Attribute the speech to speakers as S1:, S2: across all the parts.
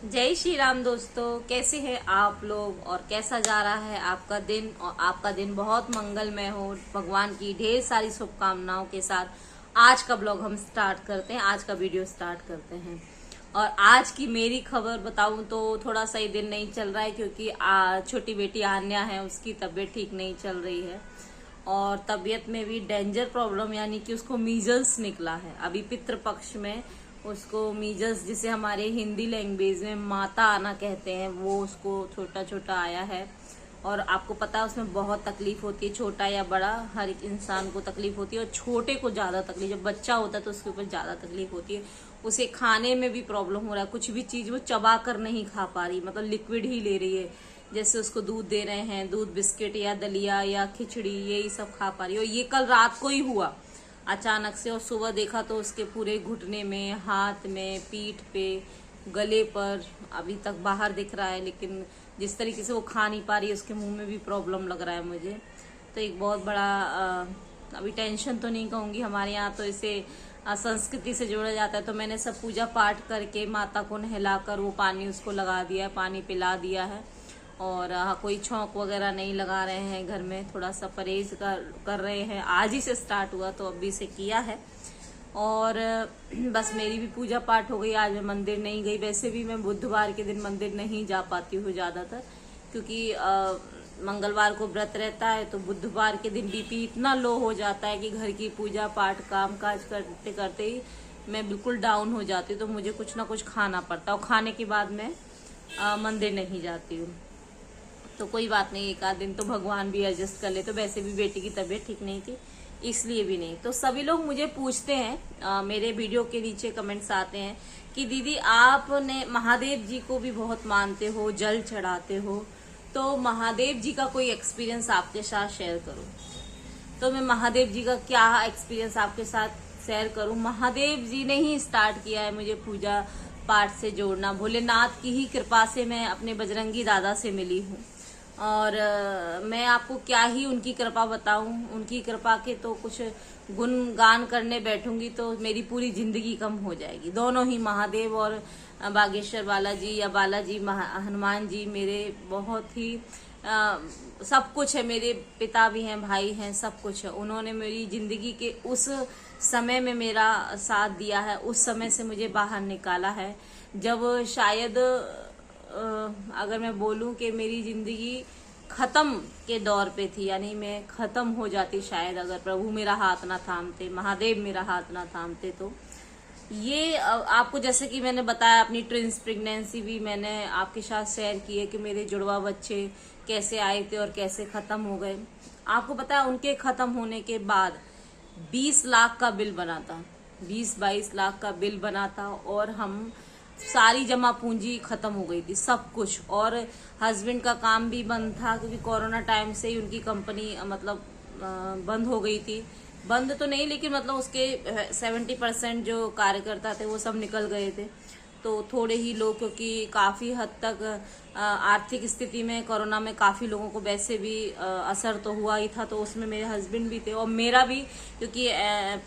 S1: जय श्री राम दोस्तों, कैसे हैं आप लोग और कैसा जा रहा है आपका दिन। और आपका दिन बहुत मंगलमय हो, भगवान की ढेर सारी शुभकामनाओं के साथ आज का ब्लॉग हम स्टार्ट करते हैं, आज का वीडियो स्टार्ट करते हैं। और आज की मेरी खबर बताऊं तो थोड़ा सही दिन नहीं चल रहा है, क्योंकि छोटी बेटी आन्या है, उसकी तबीयत ठीक नहीं चल रही है और तबीयत में भी डेंजर प्रॉब्लम, यानी कि उसको मीजल्स निकला है। अभी पितृपक्ष में उसको मीजल्स, जिसे हमारे हिंदी लैंग्वेज में माता आना कहते हैं, वो उसको छोटा छोटा आया है। और आपको पता है उसमें बहुत तकलीफ होती है, छोटा या बड़ा हर एक इंसान को तकलीफ होती है। और छोटे को ज्यादा तकलीफ, जब बच्चा होता है तो उसके ऊपर ज्यादा तकलीफ होती है। उसे खाने में भी प्रॉब्लम हो रहा है, कुछ भी चीज वो चबा कर नहीं खा पा रही, मतलब लिक्विड ही ले रही है। जैसे उसको दूध दे रहे हैं, दूध बिस्किट या दलिया या खिचड़ी, यही सब खा पा रही है। और ये कल रात को ही हुआ अचानक से, और सुबह देखा तो उसके पूरे घुटने में, हाथ में, पीठ पे, गले पर अभी तक बाहर दिख रहा है। लेकिन जिस तरीके से वो खा नहीं पा रही है, उसके मुंह में भी प्रॉब्लम लग रहा है मुझे। तो एक बहुत बड़ा अभी टेंशन तो नहीं कहूंगी, हमारे यहाँ तो इसे संस्कृति से जोड़ा जाता है। तो मैंने सब पूजा पाठ करके माता को नहलाकर वो पानी उसको लगा दिया है, पानी पिला दिया है। और कोई छौंक वगैरह नहीं लगा रहे हैं घर में, थोड़ा सा परहेज कर रहे हैं। आज ही से स्टार्ट हुआ तो अभी से किया है। और बस मेरी भी पूजा पाठ हो गई, आज मैं मंदिर नहीं गई। वैसे भी मैं बुधवार के दिन मंदिर नहीं जा पाती हूँ ज़्यादातर, क्योंकि मंगलवार को व्रत रहता है, तो बुधवार के दिन बीपी इतना लो हो जाता है कि घर की पूजा पाठ काम काज करते करते ही मैं बिल्कुल डाउन हो जाती हूँ। तो मुझे कुछ ना कुछ खाना पड़ता है, और खाने के बाद मैं मंदिर नहीं जाती हूँ। तो कोई बात नहीं, एक आध दिन तो भगवान भी एडजस्ट कर ले। तो वैसे भी बेटी की तबीयत ठीक नहीं थी, इसलिए भी नहीं। तो सभी लोग मुझे पूछते हैं, मेरे वीडियो के नीचे कमेंट्स आते हैं कि दीदी आपने महादेव जी को भी बहुत मानते हो, जल चढ़ाते हो, तो महादेव जी का कोई एक्सपीरियंस आपके साथ शेयर करो। तो मैं महादेव जी का क्या एक्सपीरियंस आपके साथ शेयर करूं। महादेव जी ने ही स्टार्ट किया है मुझे पूजा पाठ से जोड़ना। भोलेनाथ की ही कृपा से मैं अपने बजरंगी दादा से मिली हूँ। और मैं आपको क्या ही उनकी कृपा बताऊं। उनकी कृपा के तो कुछ गुणगान करने बैठूंगी तो मेरी पूरी जिंदगी कम हो जाएगी। दोनों ही महादेव और बागेश्वर बालाजी या बालाजी हनुमान जी मेरे बहुत ही सब कुछ है। मेरे पिता भी हैं, भाई हैं, सब कुछ है। उन्होंने मेरी जिंदगी के उस समय में मेरा साथ दिया है, उस समय से मुझे बाहर निकाला है जब शायद अगर मैं बोलूं कि मेरी जिंदगी खत्म के दौर पे थी, यानी मैं खत्म हो जाती शायद, अगर प्रभु मेरा हाथ ना थामते, महादेव मेरा हाथ ना थामते। तो ये आपको जैसे कि मैंने बताया, अपनी ट्विंस प्रेगनेंसी भी मैंने आपके साथ शेयर की है कि मेरे जुड़वा बच्चे कैसे आए थे और कैसे खत्म हो गए। आपको पता है उनके खत्म होने के बाद 20 लाख का बिल बना था, 20-22 लाख का बिल बना था। और हम सारी जमा पूंजी खत्म हो गई थी, सब कुछ। और हस्बैंड का काम भी बंद था, क्योंकि कोरोना टाइम से ही उनकी कंपनी मतलब बंद हो गई थी। बंद तो नहीं, लेकिन मतलब उसके 70% जो कार्यकर्ता थे वो सब निकल गए थे। तो थोड़े ही लोग, क्योंकि काफी हद तक आर्थिक स्थिति में कोरोना में काफी लोगों को वैसे भी असर तो हुआ ही था। तो उसमें मेरे हस्बैंड भी थे और मेरा भी, क्योंकि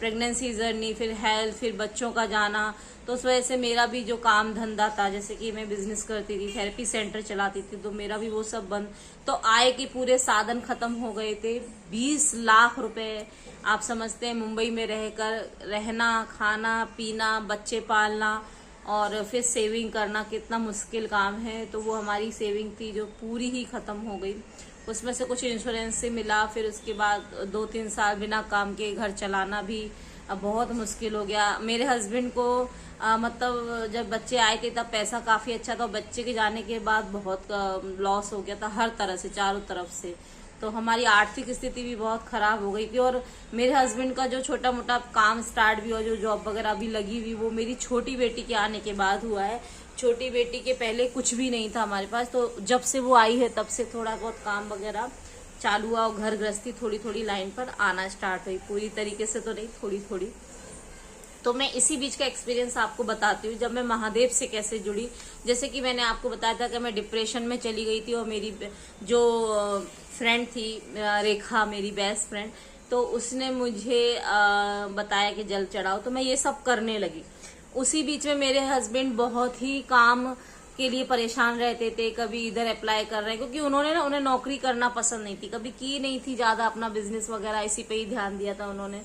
S1: प्रेगनेंसी जर्नी, फिर हेल्थ, फिर बच्चों का जाना, तो उस वजह से मेरा भी जो काम धंधा था, जैसे कि मैं बिजनेस करती थी, थेरेपी सेंटर चलाती थी, तो मेरा भी वो सब बंद। तो आय के पूरे साधन खत्म हो गए थे। 20 लाख रुपए, आप समझते हैं मुंबई में रहकर रहना, खाना पीना, बच्चे पालना और फिर सेविंग करना कितना मुश्किल काम है। तो वो हमारी सेविंग थी जो पूरी ही खत्म हो गई। उसमें से कुछ इंश्योरेंस से मिला, फिर उसके बाद 2-3 साल बिना काम के घर चलाना भी अब बहुत मुश्किल हो गया। मेरे हस्बैंड को मतलब जब बच्चे आए थे तब पैसा काफी अच्छा था, बच्चे के जाने के बाद बहुत लॉस हो गया था हर तरह से, चारों तरफ से। तो हमारी आर्थिक स्थिति भी बहुत खराब हो गई थी। और मेरे हस्बैंड का जो छोटा मोटा काम स्टार्ट भी हुआ, जो जॉब वगैरह अभी लगी हुई, वो मेरी छोटी बेटी के आने के बाद हुआ है। छोटी बेटी के पहले कुछ भी नहीं था हमारे पास। तो जब से वो आई है तब से थोड़ा बहुत काम वगैरह चालू हुआ और घर गृहस्थी थोड़ी थोड़ी लाइन पर आना स्टार्ट हुई, पूरी तरीके से तो नहीं, थोड़ी थोड़ी। तो मैं इसी बीच का एक्सपीरियंस आपको बताती हूँ, जब मैं महादेव से कैसे जुड़ी। जैसे कि मैंने आपको बताया था कि मैं डिप्रेशन में चली गई थी, और मेरी जो फ्रेंड थी रेखा, मेरी बेस्ट फ्रेंड, तो उसने मुझे बताया कि जल चढ़ाओ, तो मैं ये सब करने लगी। उसी बीच में मेरे हस्बैंड बहुत ही काम के लिए परेशान रहते थे, कभी इधर अप्लाई कर रहे हैं, क्योंकि उन्हें नौकरी करना पसंद नहीं थी, कभी की नहीं थी, ज्यादा अपना बिजनेस वगैरह इसी पे ही ध्यान दिया था उन्होंने।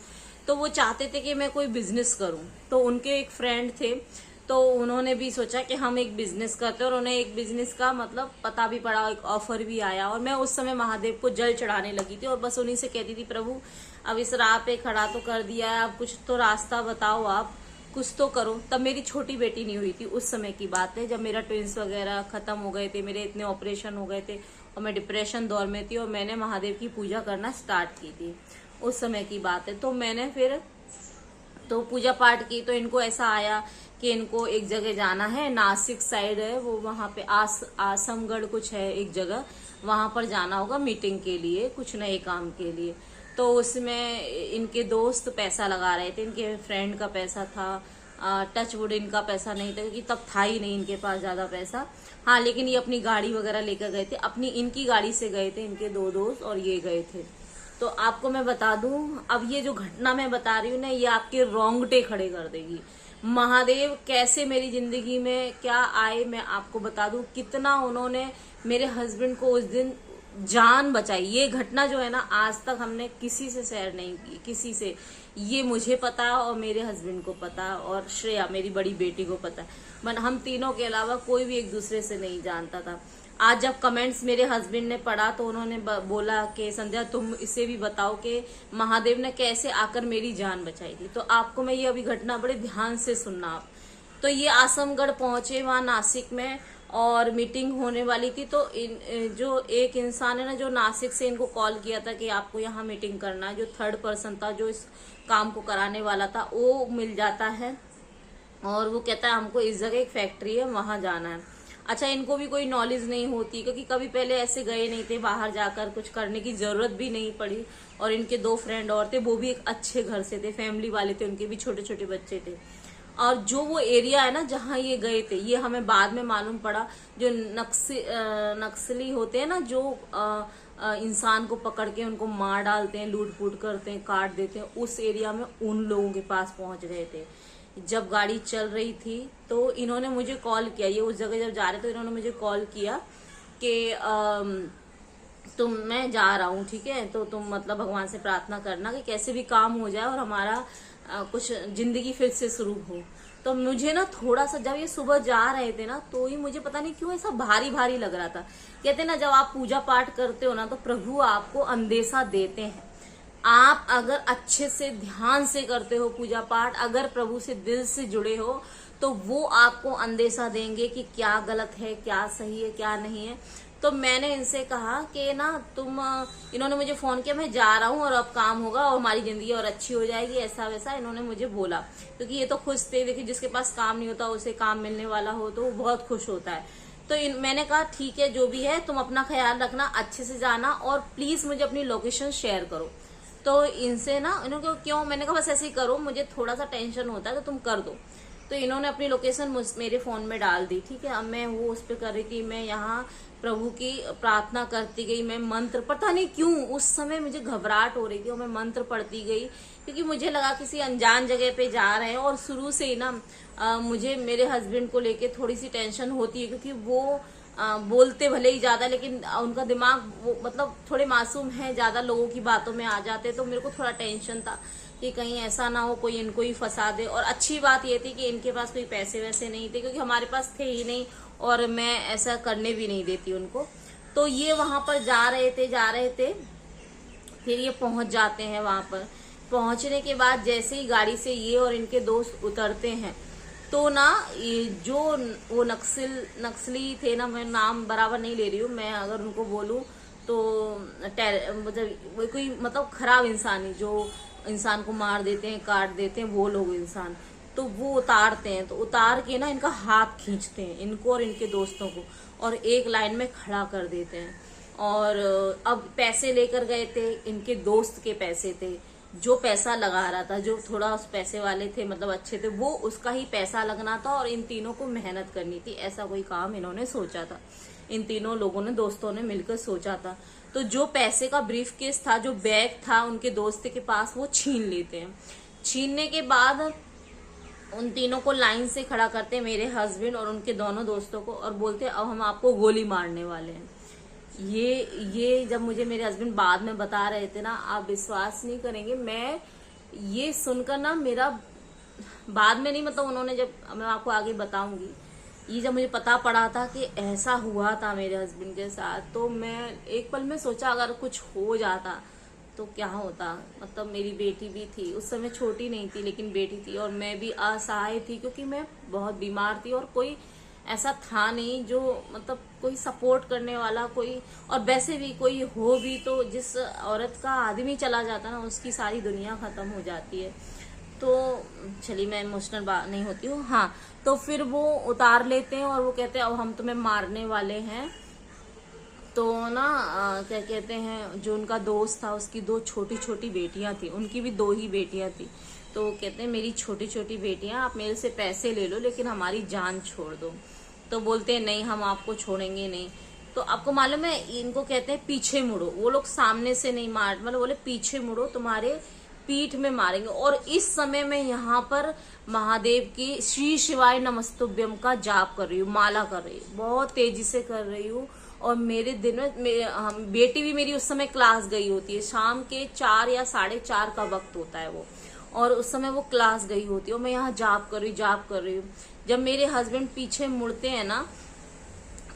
S1: तो वो चाहते थे कि मैं कोई बिजनेस करूं। तो उनके एक फ्रेंड थे, तो उन्होंने भी सोचा कि हम एक बिजनेस करते हैं, और उन्हें एक बिजनेस का मतलब पता भी पड़ा, एक ऑफर भी आया। और मैं उस समय महादेव को जल चढ़ाने लगी थी और बस उन्हीं से कहती थी, प्रभु अब इस राह पे खड़ा तो कर दिया है, अब कुछ तो रास्ता बताओ, आप कुछ तो करो। तब मेरी छोटी बेटी नहीं हुई थी, उस समय की बात है, जब मेरा ट्विंस वगैरह खत्म हो गए थे, मेरे इतने ऑपरेशन हो गए थे और मैं डिप्रेशन दौर में थी, और मैंने महादेव की पूजा करना स्टार्ट की थी, उस समय की बात है। तो मैंने फिर तो पूजा पाठ की, तो इनको ऐसा आया कि इनको एक जगह जाना है, नासिक साइड है वो, वहां पे आसमगढ़ कुछ है एक जगह, वहां पर जाना होगा मीटिंग के लिए, कुछ नए काम के लिए। तो उसमें इनके दोस्त पैसा लगा रहे थे, इनके फ्रेंड का पैसा था, टच वुड इनका पैसा नहीं था, क्योंकि तब था ही नहीं इनके पास ज्यादा पैसा। हाँ, लेकिन ये अपनी गाड़ी वगैरह लेकर गए थे, अपनी इनकी गाड़ी से गए थे, इनके दो दोस्त और ये गए थे। तो आपको मैं बता दूं, अब ये जो घटना मैं बता रही हूँ ना, ये आपके रोंगटे खड़े कर देगी। महादेव कैसे मेरी जिंदगी में क्या आए, मैं आपको बता दूं, कितना उन्होंने मेरे हस्बैंड को उस दिन जान बचाई। ये घटना जो है ना, आज तक हमने किसी से शेयर नहीं की, किसी से। ये मुझे पता और मेरे हस्बैंड को पता और श्रेया मेरी बड़ी बेटी को पता, बट हम तीनों के अलावा कोई भी एक दूसरे से नहीं जानता था। आज जब कमेंट्स मेरे हस्बैंड ने पढ़ा, तो उन्होंने बोला कि संध्या तुम इसे भी बताओ कि महादेव ने कैसे आकर मेरी जान बचाई थी। तो आपको मैं ये अभी घटना बड़े ध्यान से सुनना आप। तो ये आसमगढ़ पहुंचे वहां नासिक में, और मीटिंग होने वाली थी। तो जो एक इंसान है ना, जो नासिक से इनको कॉल किया था कि आपको यहाँ मीटिंग करना है, जो थर्ड पर्सन था जो इस काम को कराने वाला था, वो मिल जाता है और वो कहता है हमको इस जगह एक फैक्ट्री है, वहां जाना है। अच्छा, इनको भी कोई नॉलेज नहीं होती, क्योंकि कभी पहले ऐसे गए नहीं थे, बाहर जाकर कुछ करने की जरूरत भी नहीं पड़ी। और इनके दो फ्रेंड और थे, वो भी एक अच्छे घर से थे, फैमिली वाले थे, उनके भी छोटे छोटे बच्चे थे। और जो वो एरिया है ना जहाँ ये गए थे, ये हमें बाद में मालूम पड़ा, जो नक्सली होते हैं ना, जो इंसान को पकड़ के उनको मार डालते हैं, लूट फूट करते हैं, काट देते हैं, उस एरिया में उन लोगों के पास पहुंच गए थे। जब गाड़ी चल रही थी तो इन्होंने मुझे कॉल किया, ये उस जगह जब जा रहे तो इन्होंने मुझे कॉल किया कि मैं जा रहा हूँ, ठीक है, तो तुम मतलब भगवान से प्रार्थना करना कि कैसे भी काम हो जाए और हमारा कुछ जिंदगी फिर से शुरू हो। तो मुझे ना थोड़ा सा, जब ये सुबह जा रहे थे ना, तो ही मुझे पता नहीं क्यों ऐसा भारी भारी लग रहा था। कहते ना, जब आप पूजा पाठ करते हो ना, तो प्रभु आपको अंदेशा देते हैं। आप अगर अच्छे से ध्यान से करते हो पूजा पाठ, अगर प्रभु से दिल से जुड़े हो, तो वो आपको अंदेशा देंगे कि क्या गलत है, क्या सही है, क्या नहीं है। तो मैंने इनसे कहा कि ना इन्होंने मुझे फोन किया, मैं जा रहा हूँ और अब काम होगा और हमारी जिंदगी और अच्छी हो जाएगी, ऐसा वैसा इन्होंने मुझे बोला। क्योंकि ये तो खुश थे, देखिए जिसके पास काम नहीं होता उसे काम मिलने वाला हो तो वो बहुत खुश होता है। तो मैंने कहा ठीक है, जो भी है तुम अपना ख्याल रखना, अच्छे से जाना और प्लीज मुझे अपनी लोकेशन शेयर करो। तो इनसे ना, इन्होंने क्यों, मैंने कहा बस ऐसे ही करो, मुझे थोड़ा सा टेंशन होता है तो तुम कर दो। तो इन्होंने अपनी लोकेशन मेरे फोन में डाल दी, ठीक है। अब मैं वो उस पर कर रही थी, मैं यहाँ प्रभु की प्रार्थना करती गई, मैं मंत्र, पता नहीं क्यों उस समय मुझे घबराहट हो रही थी और मैं मंत्र पढ़ती गई, क्योंकि मुझे लगा किसी अनजान जगह पे जा रहे हैं। और शुरू से ही ना मुझे मेरे हस्बैंड को लेके थोड़ी सी टेंशन होती है, क्योंकि वो बोलते भले ही ज्यादा, लेकिन उनका दिमाग वो मतलब थोड़े मासूम है, ज्यादा लोगों की बातों में आ जाते। तो मेरे को थोड़ा टेंशन था कि कहीं ऐसा ना हो कोई इनको ही फंसा दे। और अच्छी बात ये थी कि इनके पास कोई पैसे वैसे नहीं थे, क्योंकि हमारे पास थे ही नहीं और मैं ऐसा करने भी नहीं देती उनको। तो ये वहां पर जा रहे थे, फिर ये पहुंच जाते हैं वहां पर। पहुंचने के बाद जैसे ही गाड़ी से ये और इनके दोस्त उतरते हैं, तो ना ये जो वो नक्सली थे ना, मैं नाम बराबर नहीं ले रही हूँ, मैं अगर उनको बोलूँ तो मतलब वो कोई मतलब खराब इंसान ही, जो इंसान को मार देते हैं, काट देते हैं, वो लोग इंसान। तो वो उतारते हैं, तो उतार के ना इनका हाथ खींचते हैं, इनको और इनके दोस्तों को, और एक लाइन में खड़ा कर देते हैं। और अब पैसे लेकर गए थे, इनके दोस्त के पैसे थे, जो पैसा लगा रहा था, जो थोड़ा उस पैसे वाले थे, मतलब अच्छे थे, वो उसका ही पैसा लगना था और इन तीनों को मेहनत करनी थी। ऐसा कोई काम इन्होंने सोचा था, इन तीनों लोगों ने, दोस्तों ने मिलकर सोचा था। तो जो पैसे का ब्रीफ केस था, जो बैग था उनके दोस्त के पास, वो छीन लेते हैं। छीनने के बाद उन तीनों को लाइन से खड़ा करते, मेरे हस्बैंड और उनके दोनों दोस्तों को, और बोलते अब हम आपको गोली मारने वाले हैं। ये जब मुझे मेरे हस्बैंड बाद में बता रहे थे ना, आप विश्वास नहीं करेंगे, मैं ये सुनकर ना, मेरा बाद में नहीं, मतलब उन्होंने जब, मैं आपको आगे बताऊंगी, ये जब मुझे पता पड़ा था कि ऐसा हुआ था मेरे हस्बैंड के साथ, तो मैं एक पल में सोचा अगर कुछ हो जाता तो क्या होता। मतलब मेरी बेटी भी थी उस समय, छोटी नहीं थी लेकिन बेटी थी, और मैं भी असहाय थी क्योंकि मैं बहुत बीमार थी, और कोई ऐसा था नहीं जो, मतलब कोई सपोर्ट करने वाला कोई, और वैसे भी कोई हो भी तो जिस औरत का आदमी चला जाता ना, उसकी सारी दुनिया खत्म हो जाती है। तो चलिए, मैं इमोशनल नहीं होती हूँ। हाँ, तो फिर वो उतार लेते हैं और वो कहते हैं अब हम तुम्हें मारने वाले हैं। तो ना क्या कहते हैं, जो उनका दोस्त था उसकी 2 छोटी छोटी बेटियां थी, उनकी भी 2 ही बेटियां थी। तो वो कहते हैं मेरी छोटी छोटी बेटियां, आप मेरे से पैसे ले लो लेकिन हमारी जान छोड़ दो। तो बोलते हैं नहीं, हम आपको छोड़ेंगे नहीं। तो आपको मालूम है, इनको कहते हैं पीछे मुड़ो। वो लोग सामने से नहीं मार, मतलब बोले पीछे मुड़ो, तुम्हारे पीठ में मारेंगे। और इस समय मैं यहाँ पर महादेव की श्री शिवाय नमस्तुभ्यम का जाप कर रही हूँ, माला कर रही हूँ, बहुत तेजी से कर रही हूँ। और मेरे दिन में बेटी भी मेरी उस समय क्लास गई होती है, शाम के 4 या 4:30 का वक्त होता है वो, और उस समय वो क्लास गई होती है और मैं यहाँ जाप कर रही हूँ। जब मेरे हस्बैंड पीछे मुड़ते हैं ना,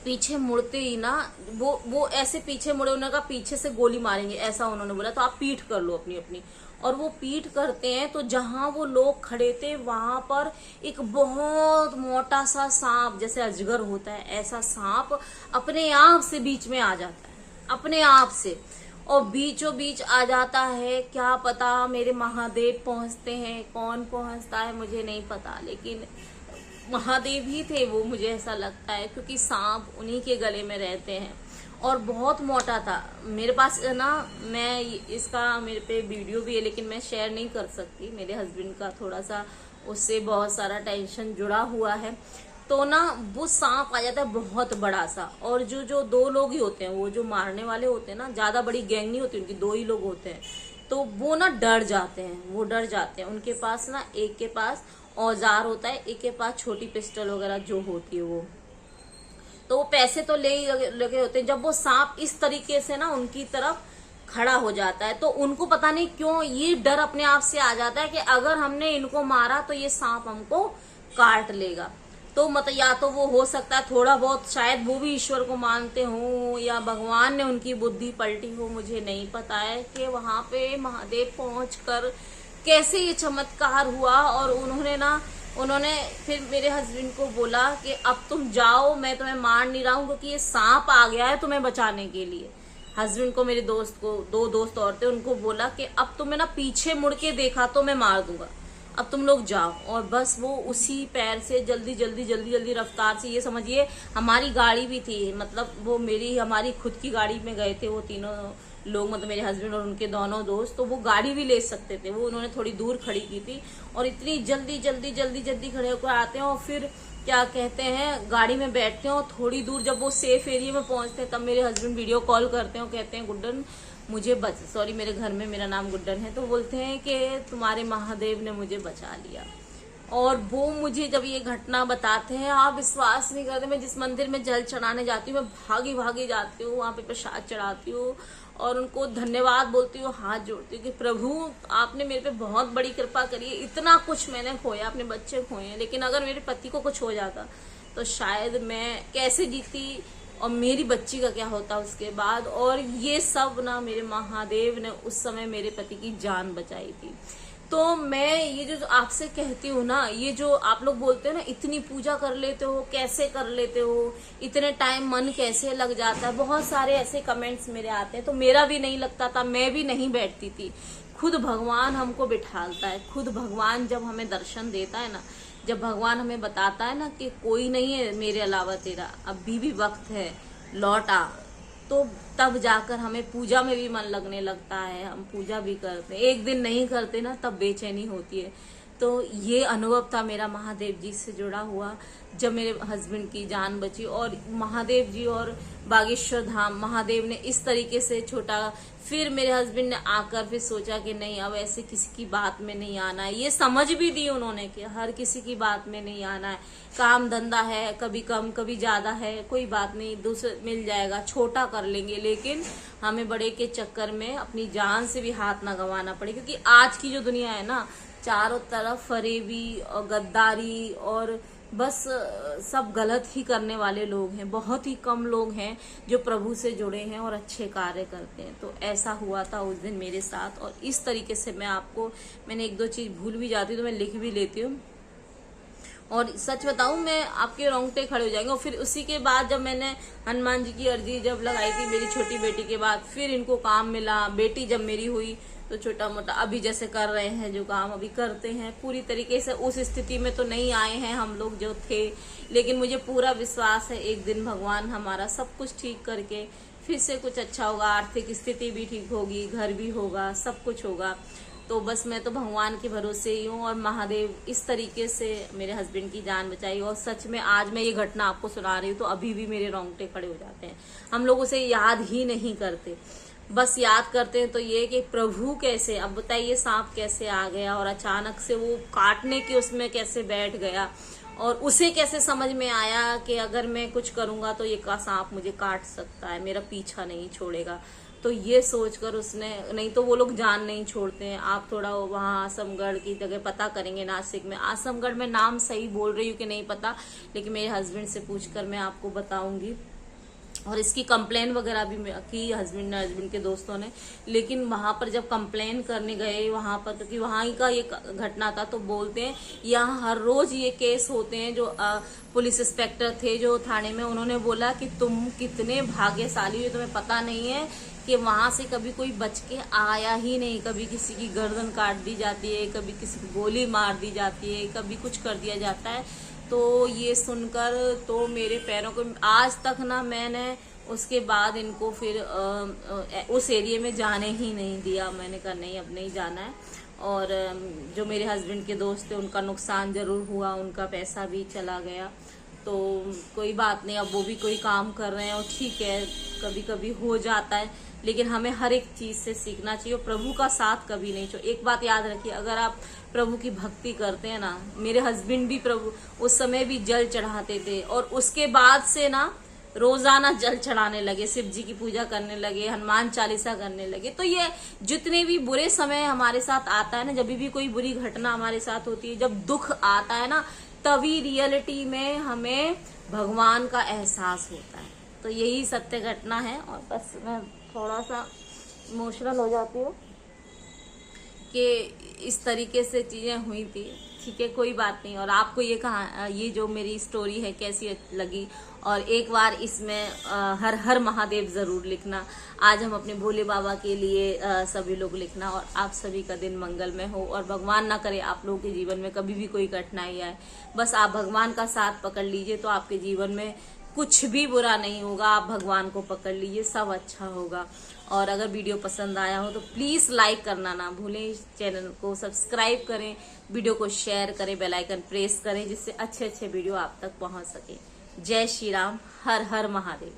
S1: पीछे मुड़ते ही ना, वो ऐसे पीछे मुड़े, उन्होंने कहा पीछे से गोली मारेंगे, ऐसा उन्होंने बोला, तो आप पीठ कर लो अपनी अपनी। और वो पीठ करते हैं तो जहां वो लोग खड़े थे वहां पर एक बहुत मोटा सा सांप, जैसे अजगर होता है ऐसा सांप, अपने आप से बीच में आ जाता है, अपने आप से, और बीचों बीच आ जाता है। क्या पता मेरे महादेव पहुंचते हैं, कौन पहुंचता है मुझे नहीं पता, लेकिन महादेव ही थे वो, मुझे ऐसा लगता है, क्योंकि सांप उन्हीं के गले में रहते हैं। और बहुत मोटा था। मेरे पास ना, मैं इसका मेरे पे वीडियो भी है लेकिन मैं शेयर नहीं कर सकती, मेरे हस्बैंड का थोड़ा सा उससे बहुत सारा टेंशन जुड़ा हुआ है। तो ना वो सांप आ जाता है बहुत बड़ा सा, और जो 2 लोग ही होते हैं, वो जो मारने वाले होते हैं ना, ज्यादा बड़ी गैंग नहीं होती उनकी, 2 ही लोग होते हैं। तो वो ना डर जाते हैं, वो डर जाते हैं। उनके पास ना, एक के पास औजार होता है, एक के पास छोटी पिस्टल वगैरह जो होती है वो, तो वो पैसे तो ले ही लगे होते हैं। जब वो सांप इस तरीके से ना उनकी तरफ खड़ा हो जाता है तो उनको पता नहीं क्यों ये डर अपने आप से आ जाता है कि अगर हमने इनको मारा तो ये सांप हमको काट लेगा। तो मतलब या तो वो हो सकता है थोड़ा बहुत, शायद वो भी ईश्वर को मानते हो या भगवान ने उनकी बुद्धि पलटी हो, मुझे नहीं पता है कि वहां पे महादेव पहुंचकर कैसे ये चमत्कार हुआ। और उन्होंने फिर मेरे हस्बैंड को बोला कि अब तुम जाओ, मैं तुम्हें मार नहीं रहा हूं क्योंकि ये सांप आ गया है तुम्हें बचाने के लिए। हस्बैंड को, मेरे दोस्त को, 2 दोस्त और थे, उनको बोला कि अब तुम्हें ना पीछे मुड़ के देखा तो मैं मार दूंगा, अब तुम लोग जाओ। और बस वो उसी पैर से जल्दी रफ्तार से, ये समझिए हमारी गाड़ी भी थी, मतलब वो हमारी खुद की गाड़ी में गए थे वो तीनों लोग, मतलब मेरे हस्बैंड और उनके दोनों दोस्त, तो वो गाड़ी भी ले सकते थे, वो उन्होंने थोड़ी दूर खड़ी की थी। और इतनी जल्दी खड़े होकर आते हैं और फिर क्या कहते हैं, गाड़ी में बैठते हैं, और थोड़ी दूर जब वो सेफ एरिया में पहुंचते हैं तब मेरे हस्बैंड वीडियो कॉल करते हैं और कहते हैं गुड्डन मुझे सॉरी, मेरे घर में मेरा नाम गुड्डन है, तो बोलते हैं कि तुम्हारे महादेव ने मुझे बचा लिया। और वो मुझे जब ये घटना बताते हैं, आप विश्वास नहीं करते, मैं जिस मंदिर में जल चढ़ाने जाती हूँ मैं भागी जाती हूँ, वहां पे प्रसाद चढ़ाती हूँ और उनको धन्यवाद बोलती हूँ, हाथ जोड़ती हूँ कि प्रभु आपने मेरे पे बहुत बड़ी कृपा करी है। इतना कुछ मैंने खोया, अपने बच्चे खोए हैं, लेकिन अगर मेरे पति को कुछ हो जाता तो शायद मैं कैसे जीती और मेरी बच्ची का क्या होता उसके बाद। और ये सब ना मेरे महादेव ने उस समय मेरे पति की जान बचाई थी। तो मैं ये जो आपसे कहती हूँ ना, ये जो आप लोग बोलते हो ना, इतनी पूजा कर लेते हो, कैसे कर लेते हो, इतने टाइम मन कैसे लग जाता है, बहुत सारे ऐसे कमेंट्स मेरे आते हैं। तो मेरा भी नहीं लगता था, मैं भी नहीं बैठती थी, खुद भगवान हमको बिठालता है। खुद भगवान जब हमें दर्शन देता है ना, जब भगवान हमें बताता है ना कि कोई नहीं है मेरे अलावा तेरा, अभी भी वक्त है, लौट आ, तो तब जाकर हमें पूजा में भी मन लगने लगता है, हम पूजा भी करते हैं। एक दिन नहीं करते ना तब बेचैनी होती है। तो ये अनुभव था मेरा महादेव जी से जुड़ा हुआ, जब मेरे हस्बैंड की जान बची। और महादेव जी और बागेश्वर धाम, महादेव ने इस तरीके से छोटा, फिर मेरे हस्बैंड ने आकर फिर सोचा कि नहीं, अब ऐसे किसी की बात में नहीं आना है। ये समझ भी दी उन्होंने कि हर किसी की बात में नहीं आना है, काम धंधा है, कभी कम कभी ज्यादा है, कोई बात नहीं, दूसरे मिल जाएगा, छोटा कर लेंगे, लेकिन हमें बड़े के चक्कर में अपनी जान से भी हाथ ना गंवाना पड़े। क्योंकि आज की जो दुनिया है ना, चारों तरफ फरेबी और गद्दारी और बस सब गलत ही करने वाले लोग हैं। बहुत ही कम लोग हैं जो प्रभु से जुड़े हैं और अच्छे कार्य करते हैं। तो ऐसा हुआ था उस दिन मेरे साथ, और इस तरीके से मैंने एक दो चीज भूल भी जाती हूँ तो मैं लिख भी लेती हूँ। और सच बताऊं, मैं आपके रोंगटे खड़े हो जाएंगे। और फिर उसी के बाद जब मैंने हनुमान जी की अर्जी जब लगाई थी मेरी छोटी बेटी के बाद, फिर इनको काम मिला। बेटी जब मेरी हुई तो छोटा मोटा अभी जैसे कर रहे हैं जो काम अभी करते हैं, पूरी तरीके से उस स्थिति में तो नहीं आए हैं हम लोग जो थे, लेकिन मुझे पूरा विश्वास है एक दिन भगवान हमारा सब कुछ ठीक करके फिर से कुछ अच्छा होगा। आर्थिक स्थिति भी ठीक होगी, घर भी होगा, सब कुछ होगा। तो बस मैं तो भगवान के भरोसे ही हूँ। और महादेव इस तरीके से मेरे हस्बैंड की जान बचाई। और सच में आज मैं ये घटना आपको सुना रही हूँ तो अभी भी मेरे रोंगटे खड़े हो जाते हैं। हम लोग उसे याद ही नहीं करते, बस याद करते हैं तो ये कि प्रभु कैसे, अब बताइए सांप कैसे आ गया और अचानक से वो काटने के उसमें कैसे बैठ गया, और उसे कैसे समझ में आया कि अगर मैं कुछ करूंगा तो ये का सांप मुझे काट सकता है, मेरा पीछा नहीं छोड़ेगा। तो ये सोचकर उसने, नहीं तो वो लोग जान नहीं छोड़ते हैं। आप थोड़ा वहाँ आसमगढ़ की जगह पता करेंगे, नासिक में आसमगढ़ में, नाम सही बोल रही हूँ कि नहीं पता, लेकिन मेरे हस्बैंड से पूछकर मैं आपको बताऊंगी। और इसकी कंप्लेन वगैरह भी की हस्बैंड के दोस्तों ने, लेकिन वहां पर जब कंप्लेन करने गए वहां पर, क्योंकि वहां ही का ये घटना था, तो बोलते हैं यहाँ हर रोज ये केस होते हैं। जो पुलिस इंस्पेक्टर थे जो थाने में, उन्होंने बोला कि तुम कितने भाग्यशाली हो, तुम्हें पता नहीं है कि वहां से कभी कोई बच के आया ही नहीं। कभी किसी की गर्दन काट दी जाती है, कभी किसी की गोली मार दी जाती है, कभी कुछ कर दिया जाता है। तो ये सुनकर तो मेरे पैरों को, आज तक ना मैंने उसके बाद इनको फिर उस एरिया में जाने ही नहीं दिया। मैंने कहा नहीं, अब नहीं जाना है। और जो मेरे हस्बैंड के दोस्त थे उनका नुकसान जरूर हुआ, उनका पैसा भी चला गया। तो कोई बात नहीं, अब वो भी कोई काम कर रहे हैं और ठीक है, कभी कभी हो जाता है, लेकिन हमें हर एक चीज से सीखना चाहिए और प्रभु का साथ कभी नहीं छोड़ो। एक बात याद रखिए, अगर आप प्रभु की भक्ति करते हैं ना, मेरे हस्बैंड भी प्रभु उस समय भी जल चढ़ाते थे, और उसके बाद से ना रोजाना जल चढ़ाने लगे, शिव जी की पूजा करने लगे, हनुमान चालीसा करने लगे। तो ये जितने भी बुरे समय हमारे साथ आता है ना, जब भी कोई बुरी घटना हमारे साथ होती है, जब दुख आता है ना, तभी रियलिटी में हमें भगवान का एहसास होता है। तो यही सत्य घटना है। और बस मैं थोड़ा सा इमोशनल हो जाती हूँ कि इस तरीके से चीजें हुई थी। ठीक है, कोई बात नहीं। और आपको ये जो मेरी स्टोरी है कैसी लगी, और एक बार इसमें हर हर महादेव जरूर लिखना। आज हम अपने भोले बाबा के लिए सभी लोग लिखना। और आप सभी का दिन मंगलमय हो, और भगवान ना करे आप लोगों के जीवन में कभी भी कोई कठिनाई आए। बस आप भगवान का साथ पकड़ लीजिए तो आपके जीवन में कुछ भी बुरा नहीं होगा। आप भगवान को पकड़ लीजिए, सब अच्छा होगा। और अगर वीडियो पसंद आया हो तो प्लीज लाइक करना ना भूलें, चैनल को सब्सक्राइब करें, वीडियो को शेयर करें, बेल आइकन प्रेस करें, जिससे अच्छे अच्छे वीडियो आप तक पहुंच सके। जय श्री राम, हर हर महादेव।